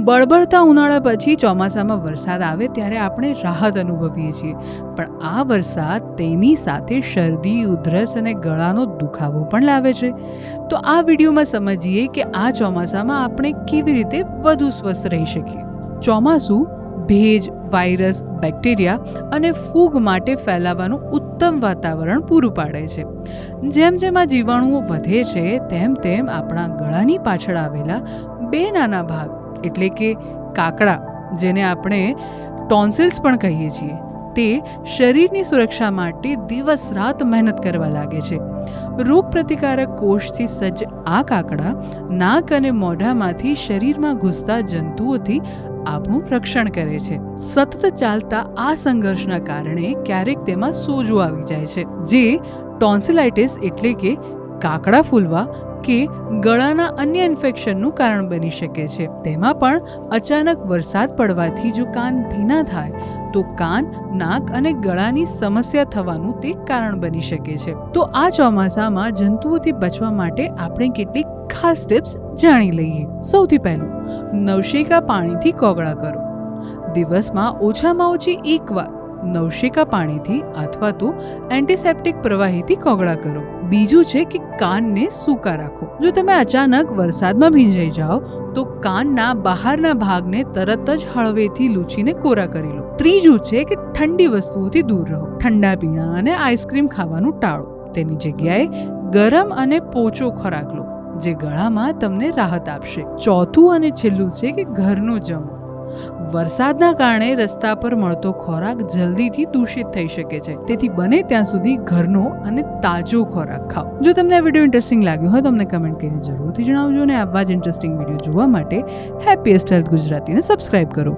બળબડતા ઉનાળા પછી ચોમાસામાં વરસાદ આવે ત્યારે આપણે રાહત અનુભવીએ છીએ, પણ આ વરસાદ તેની સાથે શરદી, ઉધરસ અને ગળાનો દુખાવો પણ લાવે છે. તો આ વિડીયોમાં સમજીએ કે આ ચોમાસામાં આપણે કેવી રીતે વધુ સ્વસ્થ રહી શકીએ. ચોમાસું ભેજ, વાયરસ, બેક્ટેરિયા અને ફૂગ માટે ફેલાવાનું ઉત્તમ વાતાવરણ પૂરું પાડે છે. જેમ જેમ આ જીવાણુઓ વધે છે તેમ તેમ આપણા ગળાની પાછળ આવેલા બે નાના ભાગ એટલે કે કાકડા, જેને આપણે ટોન્સિલ્સ પણ કહીએ છીએ, તે શરીરની સુરક્ષા માટે દિવસ રાત મહેનત કરવા લાગે છે. રોગ પ્રતિકારક કોષથી સજ્જ આ કાકડા નાક અને મોઢામાંથી શરીરમાં ઘૂસતા જંતુઓથી આપણું રક્ષણ કરે છે. સતત ચાલતા આ સંઘર્ષના કારણે ક્યારેક તેમાં સોજો આવી જાય છે, જે ટોન્સિલાઇટિસ એટલે કે કાકડા ફૂલવા કે ગળાના અન્ય ઇન્ફેક્શનનું કારણ બની શકે છે. તેમાં પણ અચાનક વરસાદ પડવાથી જો કાન ભીના થાય તો કાન, નાક અને ગળાની સમસ્યા થવાનું તે કારણ બની શકે છે. તો આ ચોમાસામાં જંતુઓથી બચવા માટે આપણે કેટલીક ખાસ ટિપ્સ જાણી લઈએ. સૌથી પહેલું, નવશેકા પાણીથી કોગળા કરો. દિવસમાં ઓછામાં ઓછી એકવાર નવશેકા પાણીથી અથવા તો એન્ટિસેપ્ટિક પ્રવાહીથી કોગળા કરો. બીજું છે કે કાનને સૂકા રાખો. જો તમે અચાનક વરસાદમાં ભીંજાઈ જાઓ તો કાનના બહારના ભાગને તરત જ હળવેથી લૂછીને કોરા કરી લો. ત્રીજું છે કે ઠંડી વસ્તુઓથી દૂર રહો. ઠંડા પીણા અને આઈસ્ક્રીમ ખાવાનું ટાળો. તેની જગ્યાએ ગરમ અને પોચો ખોરાક લો, જે ગળામાં તમને રાહત આપશે. ચોથું અને છેલ્લું છે કે ઘરનું જમવું. વરસાદના કારણે રસ્તા પર મળતો ખોરાક જલ્દીથી દૂષિત થઈ શકે છે, તેથી બને ત્યાં સુધી ઘરનો અને તાજો ખોરાક ખાઓ. જો તમને આ વિડીયો ઇન્ટરેસ્ટિંગ લાગ્યો હોય તો અમને કમેન્ટ કરીને જરૂરથી જણાવજો, અને આવા જ ઇન્ટરેસ્ટિંગ વિડીયો જોવા માટે હેપીએસ્ટ હેલ્થ ગુજરાતીને સબસ્ક્રાઇબ કરો.